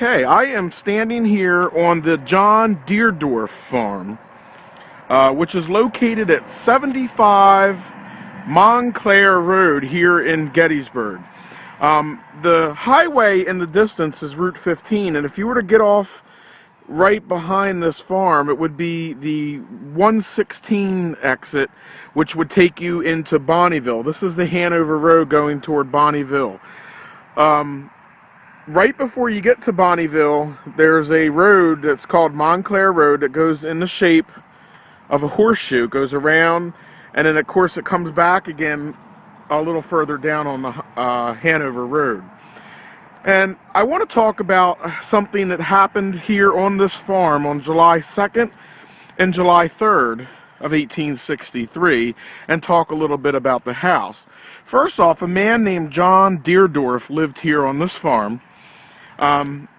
Okay, I am standing here on the John Deardorff farm, which is located at 75 Montclair Road here in Gettysburg. The highway in the distance is Route 15, and if you were to get off right behind this farm, it would be the 116 exit, which would take you into Bonneville. This is the Hanover Road going toward Bonneville. Right before you get to Bonneville, there's a road that's called Montclair Road that goes in the shape of a horseshoe, goes around, and then of course it comes back again a little further down on the Hanover Road. And I want to talk about something that happened here on this farm on July 2nd and July 3rd of 1863, and talk a little bit about the house. First off, a man named John Deardorff lived here on this farm. And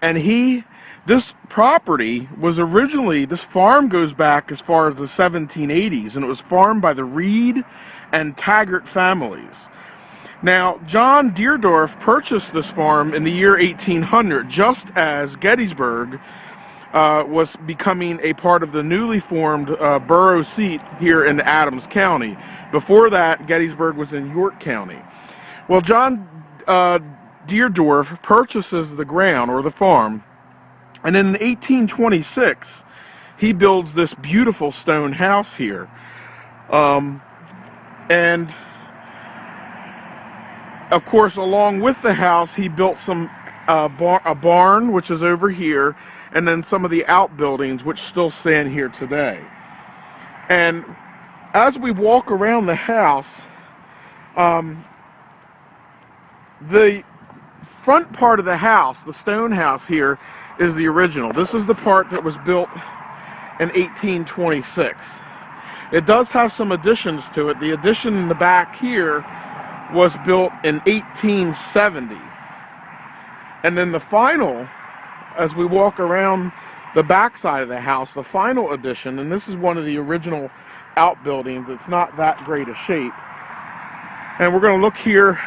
this property was originally, this farm goes back as far as the 1780s, and it was farmed by the Reed and Taggart families. Now, John Deardorff purchased this farm in the year 1800, just as Gettysburg was becoming a part of the newly formed borough seat here in Adams County. Before that, Gettysburg was in York County. Well, John Deardorff purchases the ground, or the farm, and in 1826 he builds this beautiful stone house here, and of course along with the house he built a barn, which is over here, and then some of the outbuildings which still stand here today. And as we walk around the house, the front part of the house, the stone house here, is the original. This is the part that was built in 1826. It does have some additions to it. The addition in the back here was built in 1870. And then the final, as we walk around the back side of the house, the final addition, and this is one of the original outbuildings, it's not that great a shape. And we're going to look here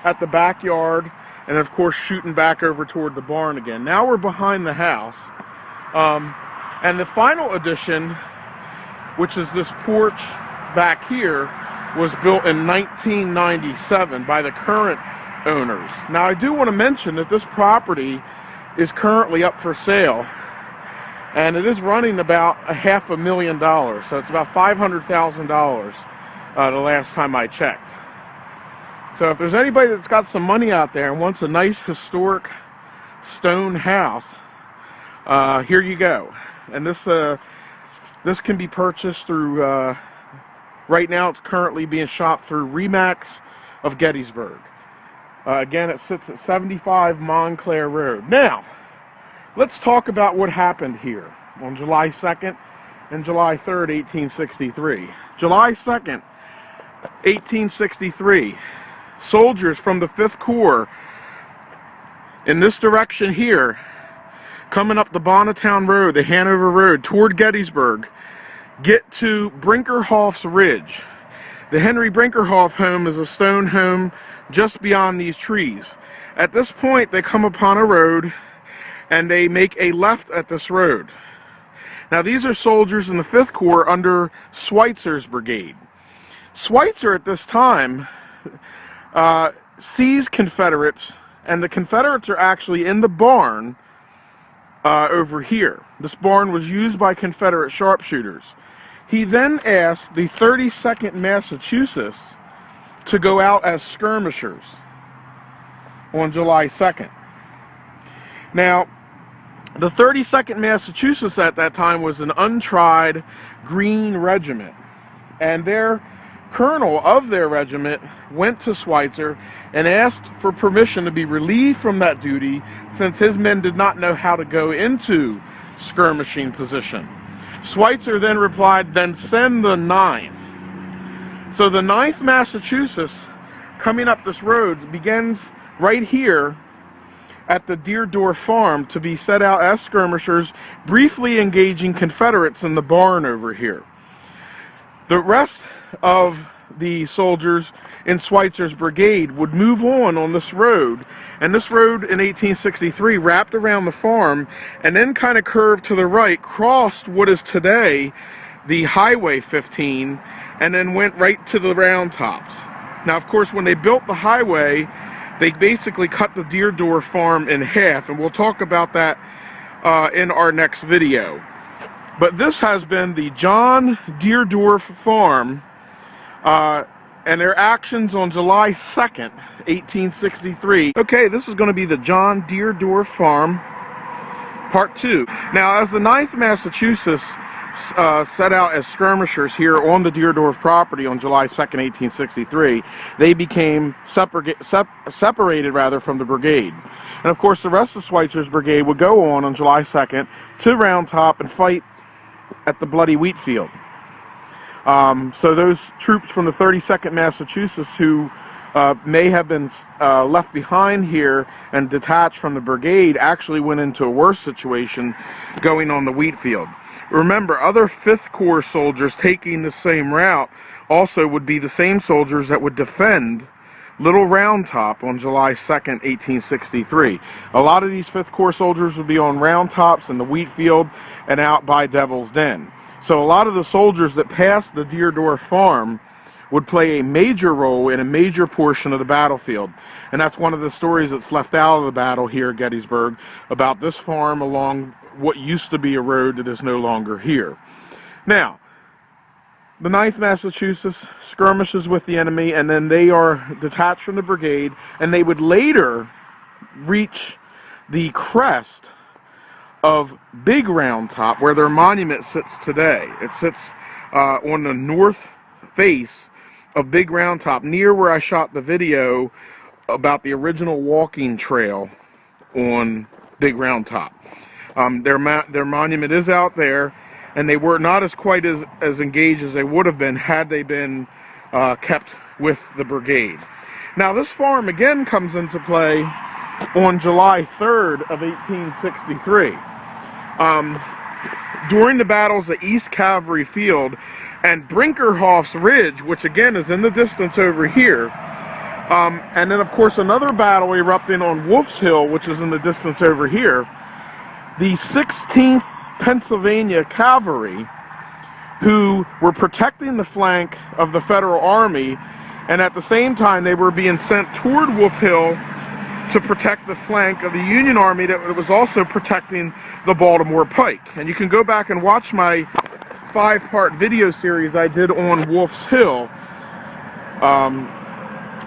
at the backyard, and of course shooting back over toward the barn again. Now we're behind the house, and the final addition, which is this porch back here, was built in 1997 by the current owners. Now I do want to mention that this property is currently up for sale, and it is running about $500,000, so it's about $500,000 the last time I checked. So if there's anybody that's got some money out there and wants a nice historic stone house, here you go. And this can be purchased through, right now it's currently being shopped through Remax of Gettysburg. Again, it sits at 75 Montclair Road. Now, let's talk about what happened here on July 2nd and July 3rd, 1863. July 2nd, 1863. Soldiers from the 5th Corps in this direction here, coming up the Bonnetown Road, the Hanover Road, toward Gettysburg, get to Brinkerhoff's Ridge. The Henry Brinkerhoff home is a stone home just beyond these trees. At this point, they come upon a road, and they make a left at this road. Now, these are soldiers in the 5th Corps under Schweitzer's brigade. Schweitzer at this time sees Confederates, and the Confederates are actually in the barn over here. This barn was used by Confederate sharpshooters. He then asked the 32nd Massachusetts to go out as skirmishers on July 2nd. Now, the 32nd Massachusetts at that time was an untried Green Regiment, and their colonel of their regiment went to Schweitzer and asked for permission to be relieved from that duty, since his men did not know how to go into skirmishing position. Schweitzer then replied, "Then send the 9th." So the 9th Massachusetts, coming up this road, begins right here at the Deardorff farm to be set out as skirmishers, briefly engaging Confederates in the barn over here. The rest of the soldiers in Schweitzer's brigade would move on this road, and this road in 1863 wrapped around the farm and then kind of curved to the right, crossed what is today the Highway 15, and then went right to the Round Tops. Now, of course, when they built the highway, they basically cut the Deardorff farm in half, and we'll talk about that in our next video. But this has been the John Deardorff farm and their actions on July 2nd, 1863. Okay, this is going to be the John Deardorff farm, part 2. Now, as the 9th Massachusetts set out as skirmishers here on the Deardorff property on July 2nd, 1863, they became separated from the brigade. And of course, the rest of Schweitzer's brigade would go on July 2nd to Round Top and fight at the Bloody Wheat Field. So those troops from the 32nd Massachusetts who may have been left behind here and detached from the brigade actually went into a worse situation going on the wheat field. Remember, other 5th Corps soldiers taking the same route also would be the same soldiers that would defend Little Round Top on July 2nd, 1863. A lot of these 5th Corps soldiers would be on Round Tops and the wheat field and out by Devil's Den. So a lot of the soldiers that passed the Deardorff farm would play a major role in a major portion of the battlefield. And that's one of the stories that's left out of the battle here at Gettysburg, about this farm along what used to be a road that is no longer here. Now, the 9th Massachusetts skirmishes with the enemy, and then they are detached from the brigade, and they would later reach the crest of Big Round Top, where their monument sits today. It sits on the north face of Big Round Top, near where I shot the video about the original walking trail on Big Round Top. Their monument is out there, and they were not quite as engaged as they would have been had they been kept with the brigade. Now, this farm again comes into play on July 3rd of 1863. During the battles at East Cavalry Field and Brinkerhoff's Ridge, which again is in the distance over here, and then of course another battle erupting on Wolf's Hill, which is in the distance over here, the 16th Pennsylvania Cavalry, who were protecting the flank of the Federal Army, and at the same time they were being sent toward Wolf Hill to protect the flank of the Union Army that was also protecting the Baltimore Pike. And you can go back and watch my 5-part video series I did on Wolf's Hill,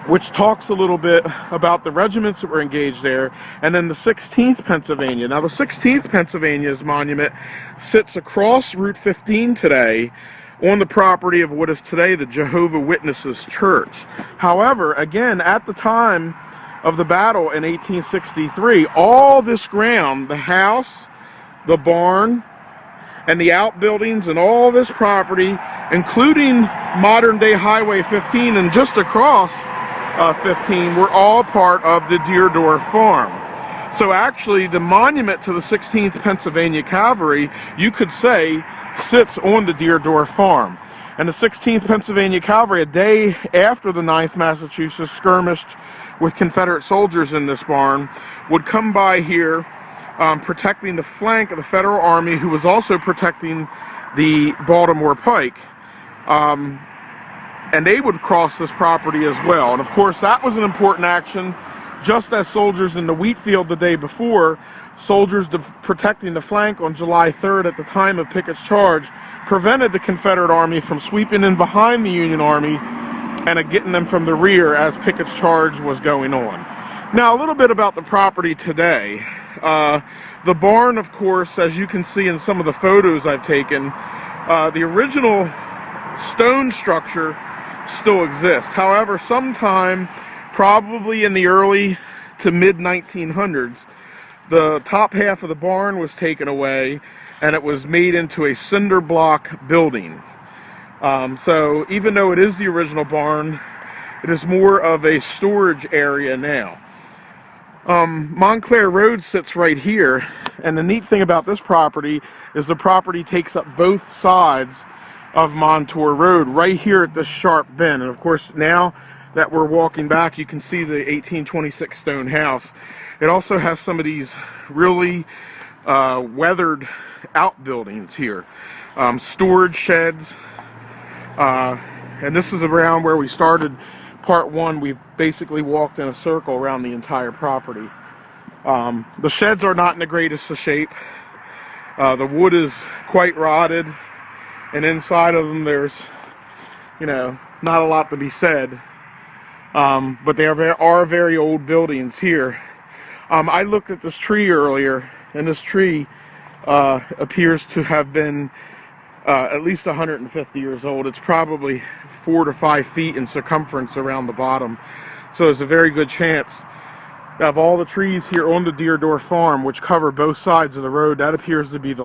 which talks a little bit about the regiments that were engaged there, and then the 16th Pennsylvania. Now, the 16th Pennsylvania's monument sits across Route 15 today on the property of what is today the Jehovah Witnesses Church. However, again, at the time of the battle in 1863, all this ground, the house, the barn, and the outbuildings and all this property, including modern-day Highway 15 and just across 15, were all part of the Deardorff farm. So actually, the monument to the 16th Pennsylvania Cavalry, you could say, sits on the Deardorff farm. And the 16th Pennsylvania Cavalry, a day after the 9th Massachusetts skirmished with Confederate soldiers in this barn, would come by here protecting the flank of the Federal Army, who was also protecting the Baltimore Pike. And they would cross this property as well. And of course, that was an important action, just as soldiers in the wheat field the day before, soldiers protecting the flank on July 3rd at the time of Pickett's charge prevented the Confederate Army from sweeping in behind the Union Army and getting them from the rear as Pickett's charge was going on. Now, a little bit about the property today. The barn, of course, as you can see in some of the photos I've taken, the original stone structure still exists. However, sometime probably in the early to mid 1900s, the top half of the barn was taken away and it was made into a cinder block building. So even though it is the original barn, it is more of a storage area now. Montclair Road sits right here, and the neat thing about this property is the property takes up both sides of Montour Road, right here at this sharp bend. And of course, now that we're walking back, you can see the 1826 stone house. It also has some of these really weathered outbuildings here, storage sheds, and this is around where we started part one. We basically walked in a circle around the entire property. The sheds are not in the greatest of shape. The wood is quite rotted, and inside of them there's, you know, not a lot to be said. But they are very old buildings here. I looked at this tree earlier, and this tree appears to have been at least 150 years old. It's probably 4 to 5 feet in circumference around the bottom. So there's a very good chance of all the trees here on the Deardorff farm, which cover both sides of the road, that appears to be the